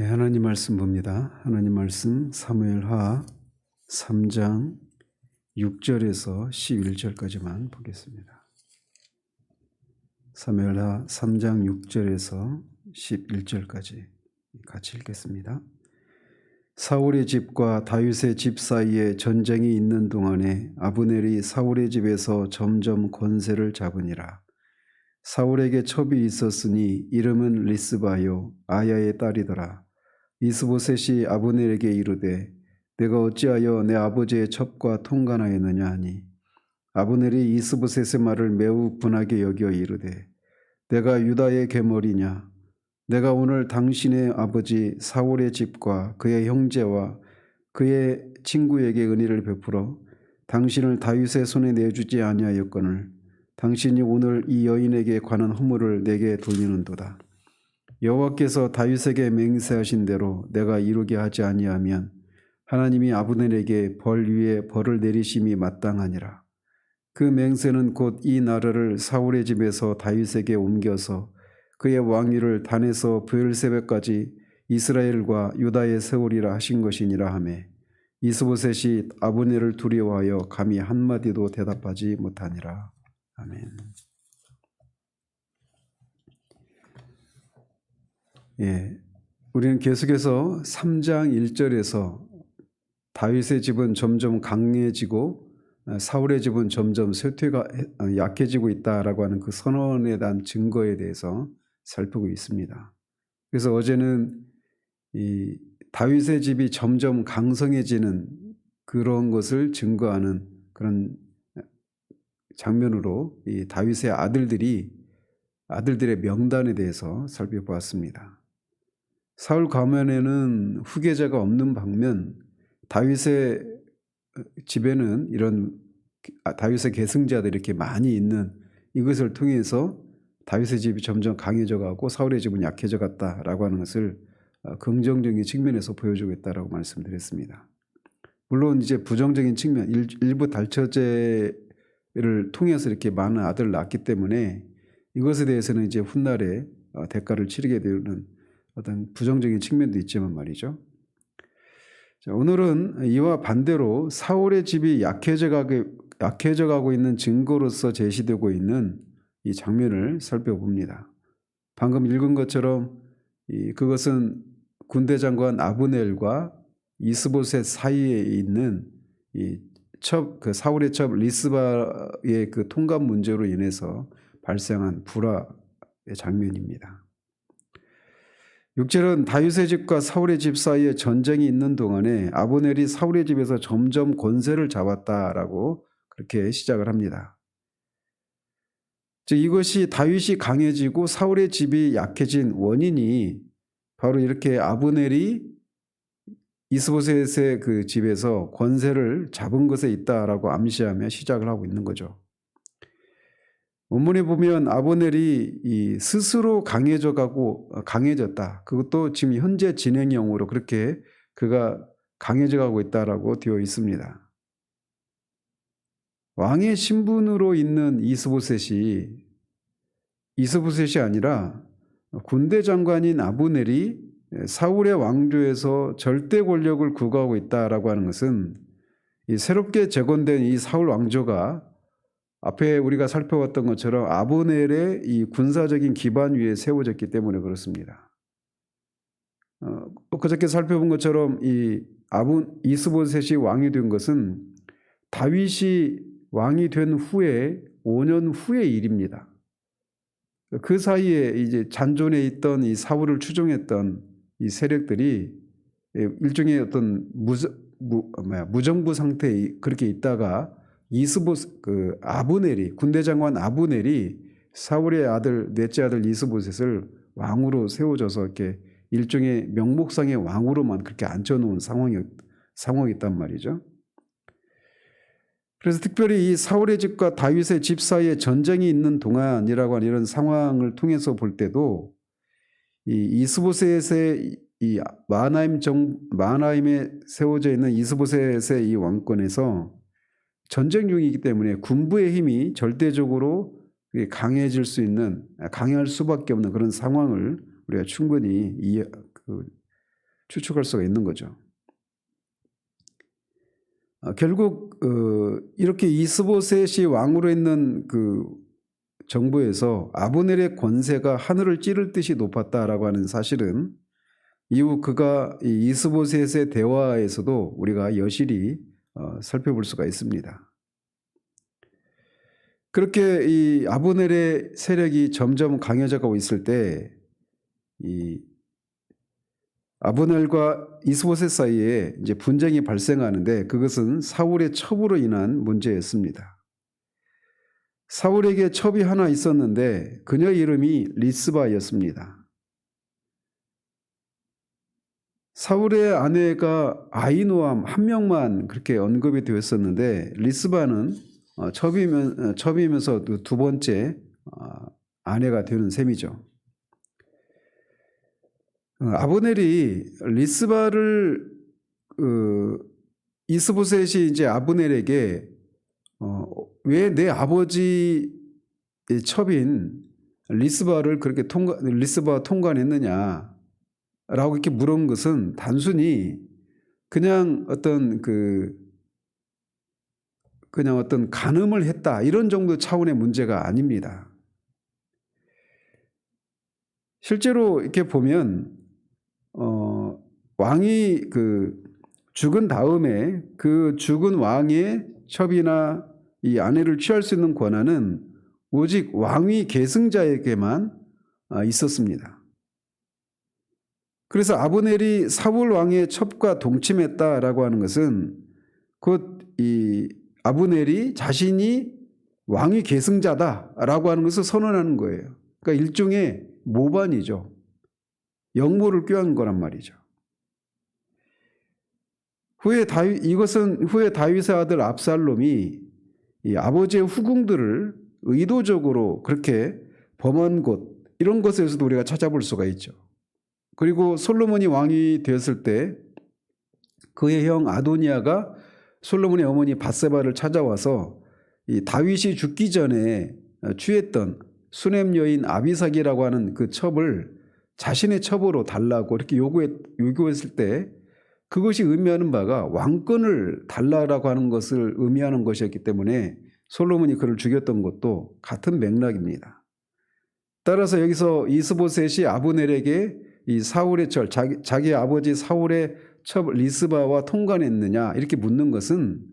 하나님 말씀 봅니다. 하나님 말씀 사무엘하 3장 6절에서 11절까지만 보겠습니다. 사무엘하 3장 6절에서 11절까지 같이 읽겠습니다. 사울의 집과 다윗의 집 사이에 전쟁이 있는 동안에 아브넬이 사울의 집에서 점점 권세를 잡으니라. 사울에게 첩이 있었으니 이름은 리스바요 아야의 딸이더라. 이스보셋이 아브넬에게 이르되 내가 어찌하여 내 아버지의 첩과 통간하였느냐 하니 아브넬이 이스보셋의 말을 매우 분하게 여겨 이르되 내가 유다의 계머리냐 내가 오늘 당신의 아버지 사울의 집과 그의 형제와 그의 친구에게 은혜를 베풀어 당신을 다윗의 손에 내주지 아니하였거늘 당신이 오늘 이 여인에게 관한 허물을 내게 돌리는도다. 여호와께서 다윗에게 맹세하신 대로 내가 이루게 하지 아니하면 하나님이 아브넬에게 벌 위에 벌을 내리심이 마땅하니라. 그 맹세는 곧 이 나라를 사울의 집에서 다윗에게 옮겨서 그의 왕위를 단에서 브엘세바까지 이스라엘과 유다에 세우리라 하신 것이니라 하매 이스보셋이 아브넬을 두려워하여 감히 한마디도 대답하지 못하니라. 아멘. 우리는 계속해서 3장 1절에서 다윗의 집은 점점 강해지고 사울의 집은 점점 쇠퇴가 약해지고 있다라고 하는 그 선언에 대한 증거에 대해서 살피고 있습니다. 그래서 어제는 이 다윗의 집이 점점 강성해지는 그런 것을 증거하는 그런 장면으로 이 다윗의 아들들의 명단에 대해서 살펴보았습니다. 사울 가문에는 후계자가 없는 반면 다윗의 집에는 이런 다윗의 계승자들이 이렇게 많이 있는 이것을 통해서 다윗의 집이 점점 강해져 가고 사울의 집은 약해져 갔다라고 하는 것을 긍정적인 측면에서 보여주고 있다라고 말씀드렸습니다. 물론 이제 부정적인 측면, 일부 달처제를 통해서 이렇게 많은 아들을 낳았기 때문에 이것에 대해서는 이제 훗날에 대가를 치르게 되는 어떤 부정적인 측면도 있지만 말이죠. 자, 오늘은 이와 반대로 사울의 집이 약해져 가고 있는 증거로서 제시되고 있는 이 장면을 살펴봅니다. 방금 읽은 것처럼 그것은 군대 장관 아브넬과 이스보셋 사이에 있는 그 사울의 첩 리스바의 그 통관 문제로 인해서 발생한 불화의 장면입니다. 6절은 다윗의 집과 사울의 집 사이에 전쟁이 있는 동안에 아브넬이 사울의 집에서 점점 권세를 잡았다라고 그렇게 시작을 합니다. 즉 이것이 다윗이 강해지고 사울의 집이 약해진 원인이 바로 이렇게 아브넬이 이스보셋의 그 집에서 권세를 잡은 것에 있다라고 암시하며 시작을 하고 있는 거죠. 원문에 보면 아브넬이 스스로 강해졌다. 그것도 지금 현재 진행형으로 그렇게 그가 강해져 가고 있다라고 되어 있습니다. 왕의 신분으로 있는 이스보셋이 아니라 군대 장관인 아브넬이 사울의 왕조에서 절대 권력을 구가하고 있다라고 하는 것은 이 새롭게 재건된 이 사울 왕조가 앞에 우리가 살펴봤던 것처럼 아브넬의 이 군사적인 기반 위에 세워졌기 때문에 그렇습니다. 그저께 살펴본 것처럼 이스보셋이 왕이 된 것은 다윗이 왕이 된 후에 5년 후의 일입니다. 그 사이에 이제 잔존해 있던 이 사울을 추종했던 이 세력들이 일종의 어떤 무정부 상태에 그렇게 있다가 아브넬이 군대 장관 아브넬이 사울의 넷째 아들 이스보셋을 왕으로 세워줘서 이렇게 일종의 명목상의 왕으로만 그렇게 앉혀놓은 상황이었단 말이죠. 그래서 특별히 이 사울의 집과 다윗의 집 사이에 전쟁이 있는 동안이라고 하는 이런 상황을 통해서 볼 때도 이 이스보셋의 이 마하나임에 세워져 있는 이스보셋의 이 왕권에서 전쟁 중이기 때문에 군부의 힘이 절대적으로 강할 수밖에 없는 그런 상황을 우리가 충분히 추측할 수가 있는 거죠. 결국 이렇게 이스보셋이 왕으로 있는 그 정부에서 아브넬의 권세가 하늘을 찌를 듯이 높았다라고 하는 사실은 이후 그가 이 이스보셋의 대화에서도 우리가 여실히 살펴볼 수가 있습니다. 그렇게 이 아브넬의 세력이 점점 강해져가고 있을 때 이 아브넬과 이스보셋 사이에 이제 분쟁이 발생하는데 그것은 사울의 첩으로 인한 문제였습니다. 사울에게 첩이 하나 있었는데 그녀 이름이 리스바였습니다. 사울의 아내가 아히노암 한 명만 그렇게 언급이 되었었는데 리스바는 첩이면서 두 번째 아내가 되는 셈이죠. 아브넬이 리스바를 이스보셋이 이제 아브넬에게 왜 내 아버지의 첩인 리스바를 그렇게 리스바와 통관했느냐라고 이렇게 물은 것은 단순히 그냥 어떤 간음을 했다 이런 정도 차원의 문제가 아닙니다. 실제로 이렇게 보면 왕이 죽은 다음에 그 죽은 왕의 첩이나 이 아내를 취할 수 있는 권한은 오직 왕위 계승자에게만 있었습니다. 그래서 아브넬이 사울 왕의 첩과 동침했다라고 하는 것은 곧 이 아브넬이 자신이 왕위 계승자다라고 하는 것을 선언하는 거예요. 그러니까 일종의 모반이죠. 역모를 꾀한 거란 말이죠. 이것은 후에 다윗의 아들 압살롬이 이 아버지의 후궁들을 의도적으로 그렇게 범한 곳 이런 것에서도 우리가 찾아볼 수가 있죠. 그리고 솔로몬이 왕이 되었을 때 그의 형 아도니아가 솔로몬의 어머니 밧세바를 찾아와서 이 다윗이 죽기 전에 취했던 수넴 여인 아비삭이라고 하는 그 첩을 자신의 첩으로 달라고 이렇게 요구했을 때 그것이 의미하는 바가 왕권을 달라라고 하는 것을 의미하는 것이었기 때문에 솔로몬이 그를 죽였던 것도 같은 맥락입니다. 따라서 여기서 이스보셋이 아브넬에게 이 사울의 첩, 자기 아버지 사울의 첩 리스바와 통관했느냐 이렇게 묻는 것은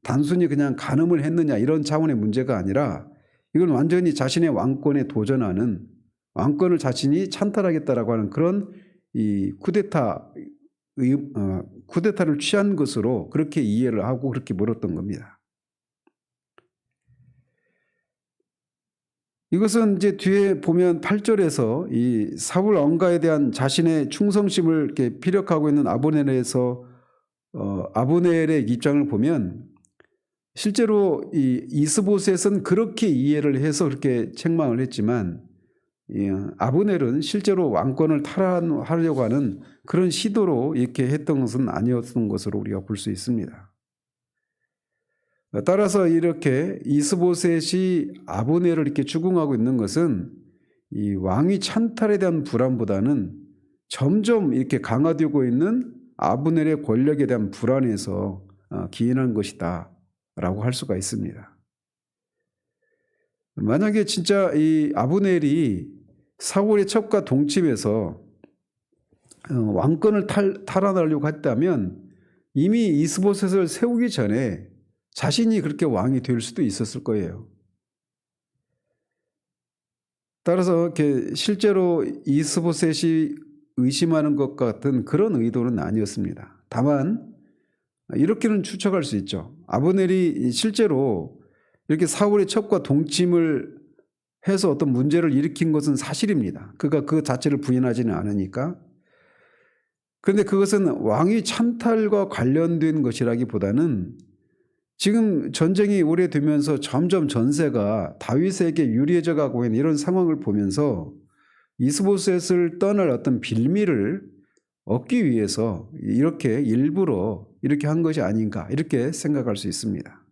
단순히 그냥 간음을 했느냐 이런 차원의 문제가 아니라 이건 완전히 자신의 왕권에 도전하는 왕권을 자신이 찬탈하겠다라고 하는 그런 이 쿠데타를 취한 것으로 그렇게 이해를 하고 그렇게 물었던 겁니다. 이것은 이제 뒤에 보면 8절에서 이 사울 왕가에 대한 자신의 충성심을 이렇게 피력하고 있는 아브넬의 입장을 보면 실제로 이 이스보셋은 그렇게 이해를 해서 그렇게 책망을 했지만 아브넬은 실제로 왕권을 탈환하려고 하는 그런 시도로 이렇게 했던 것은 아니었던 것으로 우리가 볼 수 있습니다. 따라서 이렇게 이스보셋이 아브넬을 이렇게 추궁하고 있는 것은 이 왕위 찬탈에 대한 불안보다는 점점 이렇게 강화되고 있는 아브넬의 권력에 대한 불안에서 기인한 것이다라고 할 수가 있습니다. 만약에 진짜 이 아브넬이 사울의 첩과 동침해서 왕권을 탈환하려고 했다면 이미 이스보셋을 세우기 전에 자신이 그렇게 왕이 될 수도 있었을 거예요. 따라서 이렇게 실제로 이스보셋이 의심하는 것 같은 그런 의도는 아니었습니다. 다만 이렇게는 추측할 수 있죠. 아브넬이 실제로 이렇게 사울의 첩과 동침을 해서 어떤 문제를 일으킨 것은 사실입니다. 그가 그 자체를 부인하지는 않으니까. 그런데 그것은 왕위 찬탈과 관련된 것이라기보다는 지금 전쟁이 오래되면서 점점 전세가 다윗에게 유리해져 가고 있는 이런 상황을 보면서 이스보셋을 떠날 어떤 빌미를 얻기 위해서 이렇게 일부러 이렇게 한 것이 아닌가 이렇게 생각할 수 있습니다.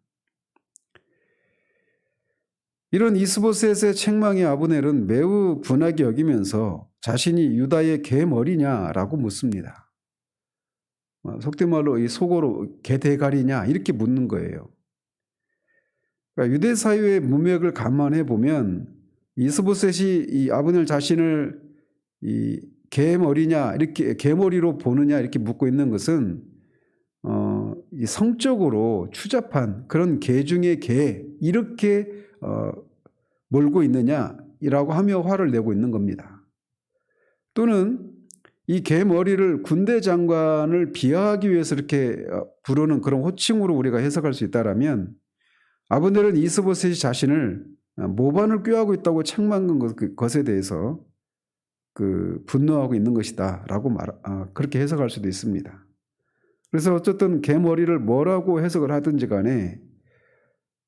이런 이스보셋의 책망에 아브넬은 매우 분하게 여기면서 자신이 유다의 계머리냐라고 묻습니다. 속된 말로 이 속어로 개대가리냐 이렇게 묻는 거예요. 그러니까 유대 사회의 문맥을 감안해 보면 이스보셋이 이 아브넬 자신을 이 개머리냐 이렇게 개머리로 보느냐 이렇게 묻고 있는 것은 이 성적으로 추잡한 그런 개 중에 개 이렇게 몰고 있느냐라고 하며 화를 내고 있는 겁니다. 또는 이 개머리를 군대 장관을 비하하기 위해서 이렇게 부르는 그런 호칭으로 우리가 해석할 수 있다라면 아브넬은 이스보셋이 자신을 모반을 꾀하고 있다고 책망한 것에 대해서 분노하고 있는 것이다라고 그렇게 해석할 수도 있습니다. 그래서 어쨌든 개머리를 뭐라고 해석을 하든지 간에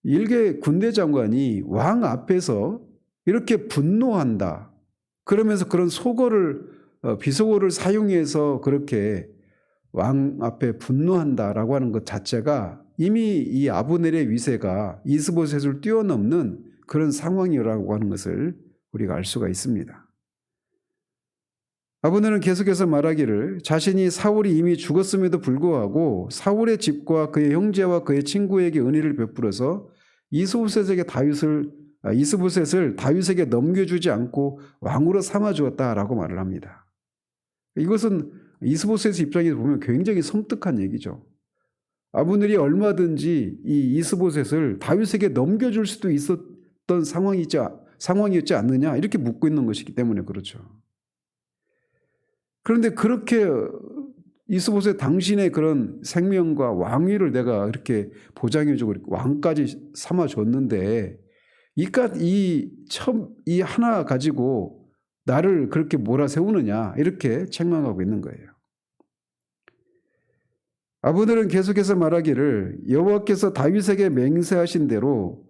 일개 군대 장관이 왕 앞에서 이렇게 분노한다. 그러면서 그런 비속어를 사용해서 그렇게 왕 앞에 분노한다라고 하는 것 자체가 이미 이 아브넬의 위세가 이스보셋을 뛰어넘는 그런 상황이라고 하는 것을 우리가 알 수가 있습니다. 아브넬은 계속해서 말하기를 자신이 사울이 이미 죽었음에도 불구하고 사울의 집과 그의 형제와 그의 친구에게 은혜를 베풀어서 이스보셋을 다윗에게 넘겨주지 않고 왕으로 삼아주었다라고 말을 합니다. 이것은 이스보셋의 입장에서 보면 굉장히 섬뜩한 얘기죠. 아브넬이 얼마든지 이 이스보셋을 다윗에게 넘겨줄 수도 있었던 상황이었지 않느냐 이렇게 묻고 있는 것이기 때문에 그렇죠. 그런데 그렇게 이스보셋 당신의 그런 생명과 왕위를 내가 이렇게 보장해주고 왕까지 삼아줬는데 이 하나 가지고 나를 그렇게 몰아세우느냐 이렇게 책망하고 있는 거예요. 아브넬은 계속해서 말하기를 여호와께서 다윗에게 맹세하신 대로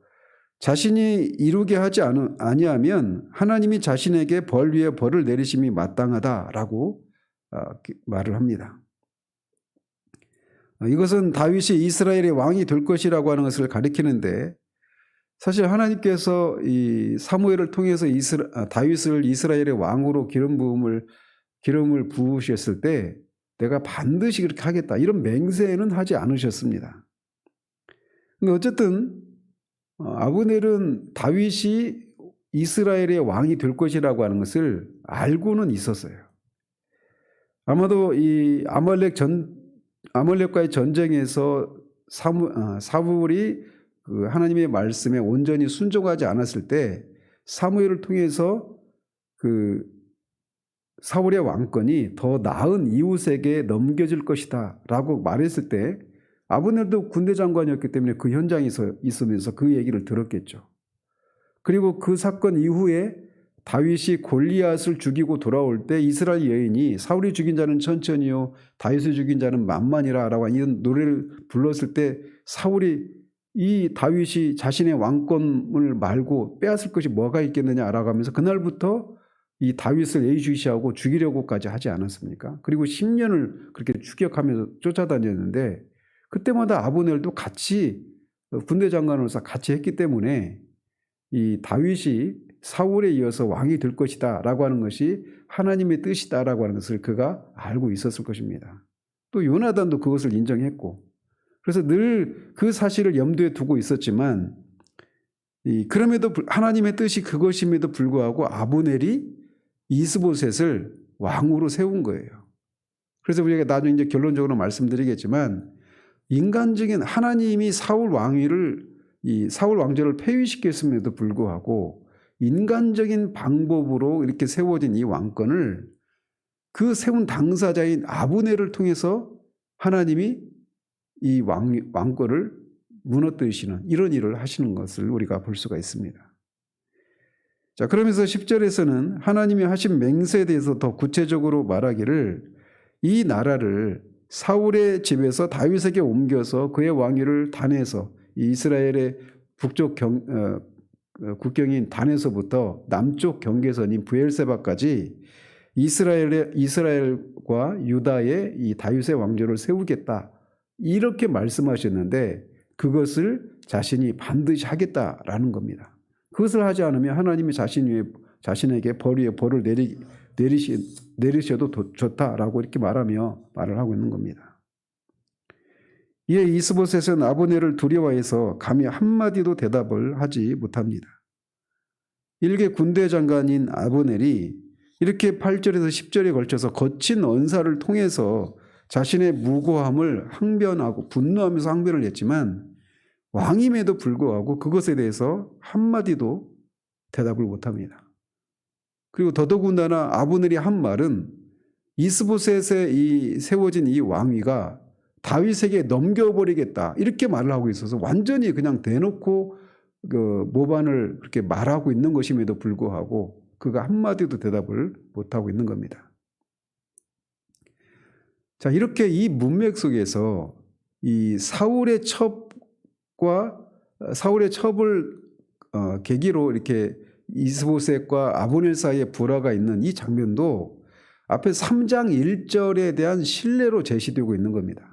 자신이 이루게 하지 아니하면 하나님이 자신에게 벌 위에 벌을 내리심이 마땅하다라고 말을 합니다. 이것은 다윗이 이스라엘의 왕이 될 것이라고 하는 것을 가리키는데 사실 하나님께서 이 사무엘을 통해서 다윗을 이스라엘의 왕으로 기름을 부으셨을 때 내가 반드시 그렇게 하겠다 이런 맹세는 하지 않으셨습니다. 근데 어쨌든 아브넬은 다윗이 이스라엘의 왕이 될 것이라고 하는 것을 알고는 있었어요. 아마도 이 아말렉과의 전쟁에서 사무엘이 하나님의 말씀에 온전히 순종하지 않았을 때 사무엘을 통해서 사울의 왕권이 더 나은 이웃에게 넘겨질 것이다 라고 말했을 때 아브넬도 군대 장관이었기 때문에 그 현장에 있으면서 그 얘기를 들었겠죠. 그리고 그 사건 이후에 다윗이 골리앗을 죽이고 돌아올 때 이스라엘 여인이 사울이 죽인 자는 천천히요 다윗이 죽인 자는 만만이라 라고 이런 노래를 불렀을 때 사울이 이 다윗이 자신의 왕권을 말고 빼앗을 것이 뭐가 있겠느냐라고 하면서 그날부터 이 다윗을 예의주시하고 죽이려고까지 하지 않았습니까? 그리고 10년을 그렇게 추격하면서 쫓아다녔는데 그때마다 아브넬도 같이 군대 장관으로서 같이 했기 때문에 이 다윗이 사울에 이어서 왕이 될 것이다 라고 하는 것이 하나님의 뜻이다라고 하는 것을 그가 알고 있었을 것입니다. 또 요나단도 그것을 인정했고 그래서 늘 그 사실을 염두에 두고 있었지만 그럼에도 하나님의 뜻이 그것임에도 불구하고 아브넬이 이스보셋을 왕으로 세운 거예요. 그래서 우리가 나중에 이제 결론적으로 말씀드리겠지만 인간적인 하나님이 사울 왕조를 폐위시켰음에도 불구하고 인간적인 방법으로 이렇게 세워진 이 왕권을 그 세운 당사자인 아브넬을 통해서 하나님이 이 왕권을 무너뜨리시는 이런 일을 하시는 것을 우리가 볼 수가 있습니다. 자, 그러면서 10절에서는 하나님이 하신 맹세에 대해서 더 구체적으로 말하기를 이 나라를 사울의 집에서 다윗에게 옮겨서 그의 왕위를 단에서 이스라엘의 북쪽 국경인 단에서부터 남쪽 경계선인 브엘세바까지 이스라엘과 유다의 이 다윗의 왕조를 세우겠다 이렇게 말씀하셨는데 그것을 자신이 반드시 하겠다라는 겁니다. 그것을 하지 않으면 하나님이 자신에게 벌 위에 벌을 내리셔도 좋다라고 이렇게 말을 하고 있는 겁니다. 이에 이스보셋은 아브넬을 두려워해서 감히 한마디도 대답을 하지 못합니다. 일개 군대 장관인 아브넬이 이렇게 8절에서 10절에 걸쳐서 거친 언사를 통해서 자신의 무고함을 항변하고 분노하면서 항변을 했지만 왕임에도 불구하고 그것에 대해서 한마디도 대답을 못합니다. 그리고 더더군다나 아브넬이 한 말은 이스보셋에 세워진 이 왕위가 다윗에게 넘겨버리겠다 이렇게 말을 하고 있어서 완전히 그냥 대놓고 그 모반을 그렇게 말하고 있는 것임에도 불구하고 그가 한마디도 대답을 못하고 있는 겁니다. 자, 이렇게 이 문맥 속에서 이 사울의 첩을 계기로 이렇게 이스보셋과 아브넬 사이에 불화가 있는 이 장면도 앞에 3장 1절에 대한 신뢰로 제시되고 있는 겁니다.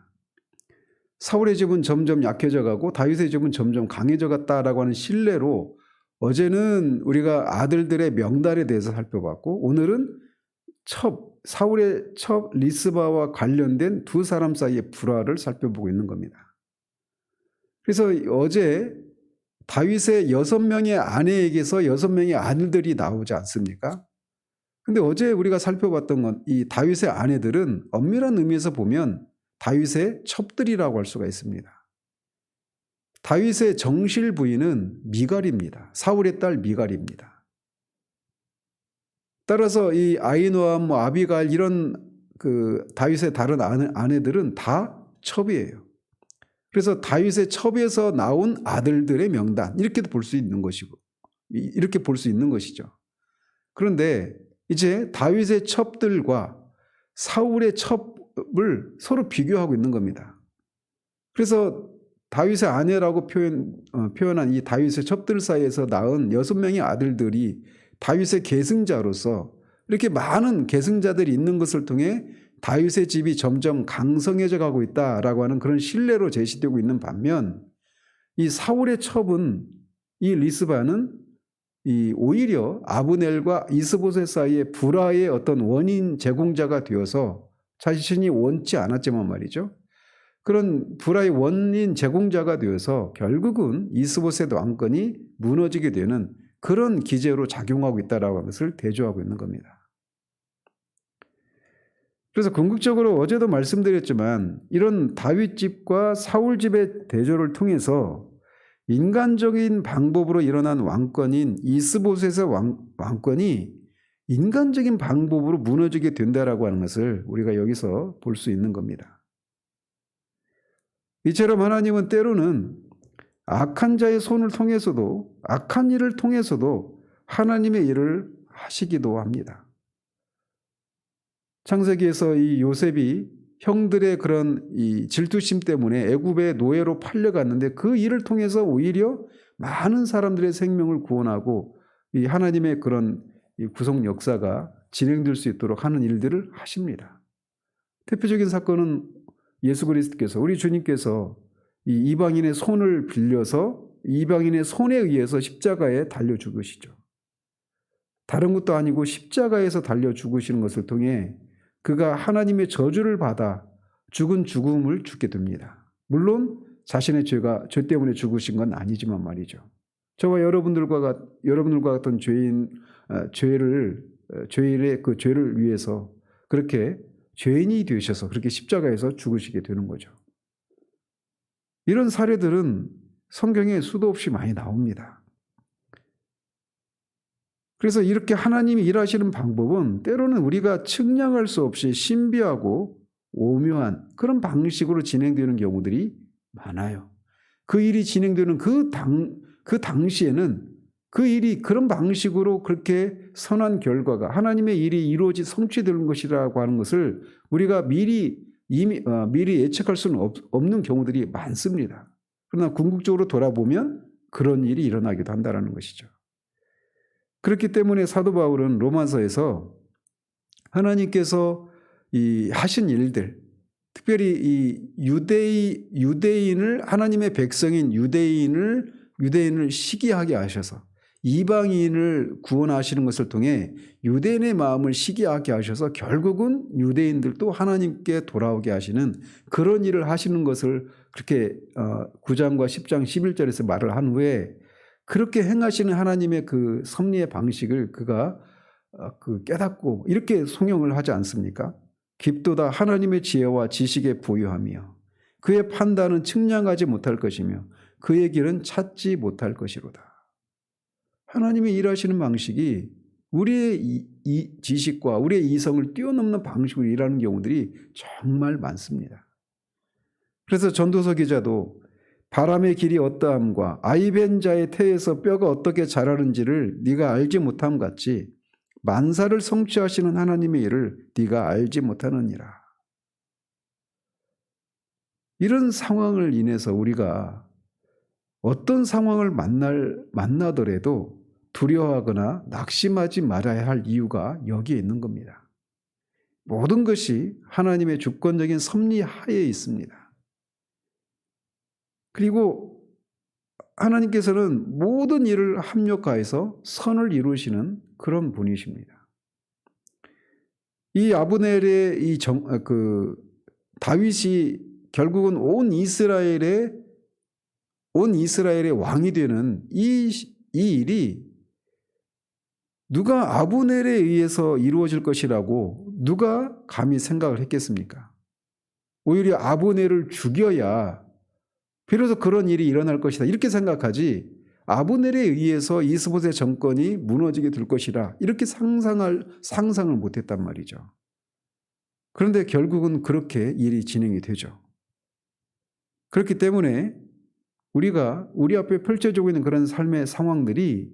사울의 집은 점점 약해져 가고 다윗의 집은 점점 강해져 갔다라고 하는 신뢰로 어제는 우리가 아들들의 명단에 대해서 살펴봤고 오늘은 사울의 첩 리스바와 관련된 두 사람 사이의 불화를 살펴보고 있는 겁니다. 그래서 어제 다윗의 6명의 아내에게서 6명의 아들들이 나오지 않습니까? 근데 어제 우리가 살펴봤던 건 이 다윗의 아내들은 엄밀한 의미에서 보면 다윗의 첩들이라고 할 수가 있습니다. 다윗의 정실 부인은 미갈입니다. 사울의 딸 미갈입니다. 따라서 이 아히노암, 아비갈 이런 그 다윗의 다른 아내들은 다 첩이에요. 그래서 다윗의 첩에서 나온 아들들의 명단 이렇게도 볼 수 있는 것이고 이렇게 볼 수 있는 것이죠. 그런데 이제 다윗의 첩들과 사울의 첩을 서로 비교하고 있는 겁니다. 그래서 다윗의 아내라고 표현한 이 다윗의 첩들 사이에서 낳은 6명의 아들들이 다윗의 계승자로서 이렇게 많은 계승자들이 있는 것을 통해 다윗의 집이 점점 강성해져 가고 있다라고 하는 그런 신뢰로 제시되고 있는 반면 이 사울의 첩은 이 리스바는 오히려 아브넬과 이스보셋 사이의 불화의 어떤 원인 제공자가 되어서 자신이 원치 않았지만 말이죠. 그런 불화의 원인 제공자가 되어서 결국은 이스보셋 왕권이 무너지게 되는 그런 기제로 작용하고 있다라고 하는 것을 대조하고 있는 겁니다. 그래서 궁극적으로 어제도 말씀드렸지만 이런 다윗 집과 사울 집의 대조를 통해서 인간적인 방법으로 일어난 왕권인 이스보셋의 왕권이 인간적인 방법으로 무너지게 된다라고 하는 것을 우리가 여기서 볼 수 있는 겁니다. 이처럼 하나님은 때로는 악한 자의 손을 통해서도 악한 일을 통해서도 하나님의 일을 하시기도 합니다. 창세기에서 이 요셉이 형들의 그런 이 질투심 때문에 애굽의 노예로 팔려갔는데 그 일을 통해서 오히려 많은 사람들의 생명을 구원하고 이 하나님의 그런 이 구속 역사가 진행될 수 있도록 하는 일들을 하십니다. 대표적인 사건은 예수 그리스도께서 우리 주님께서 이 이방인의 손을 빌려서 이방인의 손에 의해서 십자가에 달려 죽으시죠. 다른 것도 아니고 십자가에서 달려 죽으시는 것을 통해 그가 하나님의 저주를 받아 죽은 죽음을 죽게 됩니다. 물론 자신의 죄 때문에 죽으신 건 아니지만 말이죠. 저와 여러분들과 같은 죄인의 그 죄를 위해서 그렇게 죄인이 되셔서 그렇게 십자가에서 죽으시게 되는 거죠. 이런 사례들은 성경에 수도 없이 많이 나옵니다. 그래서 이렇게 하나님이 일하시는 방법은 때로는 우리가 측량할 수 없이 신비하고 오묘한 그런 방식으로 진행되는 경우들이 많아요. 그 일이 진행되는 그 당시에는 그 일이 그런 방식으로 그렇게 선한 결과가 하나님의 일이 성취되는 것이라고 하는 것을 우리가 미리 예측할 수는 없는 경우들이 많습니다. 그러나 궁극적으로 돌아보면 그런 일이 일어나기도 한다는 것이죠. 그렇기 때문에 사도 바울은 로마서에서 하나님께서 하신 일들, 특별히 이 유대인을 하나님의 백성인 유대인을 시기하게 하셔서 이방인을 구원하시는 것을 통해 유대인의 마음을 시기하게 하셔서 결국은 유대인들도 하나님께 돌아오게 하시는 그런 일을 하시는 것을 그렇게 9장과 10장 11절에서 말을 한 후에 그렇게 행하시는 하나님의 그 섭리의 방식을 그가 깨닫고 이렇게 송영을 하지 않습니까? 깊도다 하나님의 지혜와 지식에 부유하며 그의 판단은 측량하지 못할 것이며 그의 길은 찾지 못할 것이로다. 하나님의 일하시는 방식이 우리의 이 지식과 우리의 이성을 뛰어넘는 방식으로 일하는 경우들이 정말 많습니다. 그래서 전도서 기자도 바람의 길이 어떠함과 아이벤 자의 태에서 뼈가 어떻게 자라는지를 네가 알지 못함 같이 만사를 성취하시는 하나님의 일을 네가 알지 못하느니라. 이런 상황을 인해서 우리가 어떤 상황을 만나더라도 두려워하거나 낙심하지 말아야 할 이유가 여기에 있는 겁니다. 모든 것이 하나님의 주권적인 섭리 하에 있습니다. 그리고 하나님께서는 모든 일을 합력하여서 선을 이루시는 그런 분이십니다. 이 아브넬의 다윗이 결국은 온 이스라엘의 왕이 되는 이 일이 누가 아브넬에 의해서 이루어질 것이라고 누가 감히 생각을 했겠습니까? 오히려 아브넬을 죽여야 비로소 그런 일이 일어날 것이다 이렇게 생각하지 아브넬에 의해서 이스보셋 정권이 무너지게 될 것이라 이렇게 상상을 못했단 말이죠. 그런데 결국은 그렇게 일이 진행이 되죠. 그렇기 때문에 우리가 우리 앞에 펼쳐지고 있는 그런 삶의 상황들이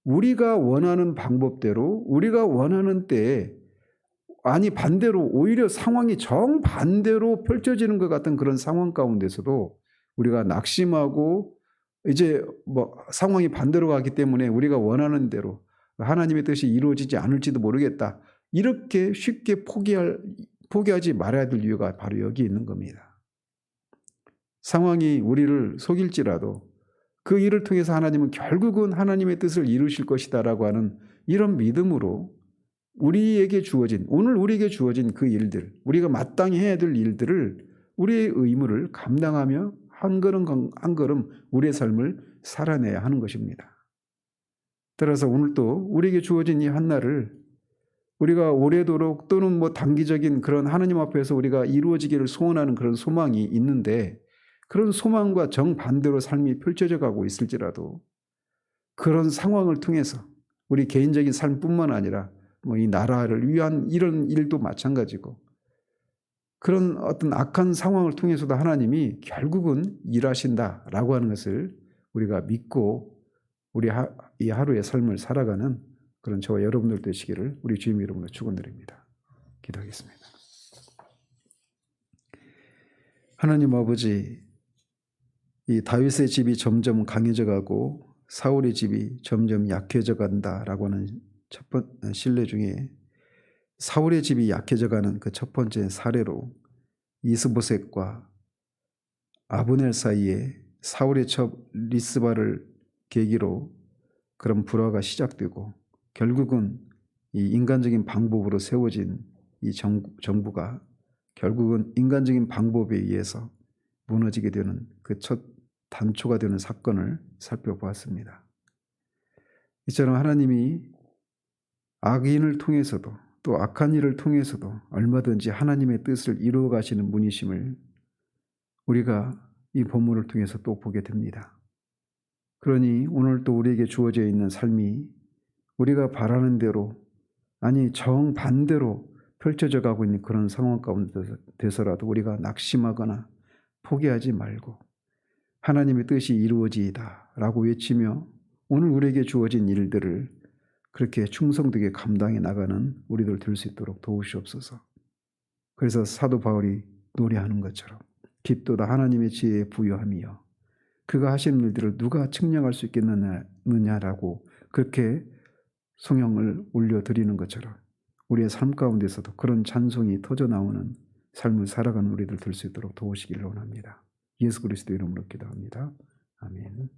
우리가 원하는 방법대로 우리가 원하는 때에 반대로 오히려 상황이 정반대로 펼쳐지는 것 같은 그런 상황 가운데서도 우리가 낙심하고 이제 상황이 반대로 가기 때문에 우리가 원하는 대로 하나님의 뜻이 이루어지지 않을지도 모르겠다. 이렇게 쉽게 포기하지 말아야 될 이유가 바로 여기 있는 겁니다. 상황이 우리를 속일지라도 그 일을 통해서 하나님은 결국은 하나님의 뜻을 이루실 것이다라고 하는 이런 믿음으로 오늘 우리에게 주어진 그 일들, 우리가 마땅히 해야 될 일들을 우리의 의무를 감당하며 한 걸음 한 걸음 우리의 삶을 살아내야 하는 것입니다. 따라서 오늘도 우리에게 주어진 이 한날을 우리가 오래도록 또는 단기적인 그런 하나님 앞에서 우리가 이루어지기를 소원하는 그런 소망이 있는데 그런 소망과 정반대로 삶이 펼쳐져 가고 있을지라도 그런 상황을 통해서 우리 개인적인 삶뿐만 아니라 이 나라를 위한 이런 일도 마찬가지고 그런 어떤 악한 상황을 통해서도 하나님이 결국은 일하신다라고 하는 것을 우리가 믿고 우리 이 하루의 삶을 살아가는 그런 저와 여러분들 되시기를 우리 주님 이름으로 축원드립니다. 기도하겠습니다. 하나님 아버지, 이 다윗의 집이 점점 강해져 가고 사울의 집이 점점 약해져 간다라고 하는 첫 번째 신뢰 중에 사울의 집이 약해져 가는 그 첫 번째 사례로 이스보셋과 아브넬 사이에 사울의 첩 리스바를 계기로 그런 불화가 시작되고 결국은 이 인간적인 방법으로 세워진 이 정부가 결국은 인간적인 방법에 의해서 무너지게 되는 그 첫 단초가 되는 사건을 살펴보았습니다. 이처럼 하나님이 악인을 통해서도 또 악한 일을 통해서도 얼마든지 하나님의 뜻을 이루어 가시는 분이심을 우리가 이 본문을 통해서 또 보게 됩니다. 그러니 오늘 또 우리에게 주어져 있는 삶이 우리가 바라는 대로 정반대로 펼쳐져 가고 있는 그런 상황 가운데서라도 우리가 낙심하거나 포기하지 말고 하나님의 뜻이 이루어지이다 라고 외치며 오늘 우리에게 주어진 일들을 그렇게 충성되게 감당해 나가는 우리들 될 수 있도록 도우시옵소서. 그래서 사도 바울이 노래하는 것처럼 깊도다 하나님의 지혜에 부유하며 그가 하시는 일들을 누가 측량할 수 있겠느냐라고 그렇게 성령을 올려드리는 것처럼 우리의 삶 가운데서도 그런 찬송이 터져나오는 삶을 살아가는 우리들 될 수 있도록 도우시기를 원합니다. 예수 그리스도 이름으로 기도합니다. 아멘.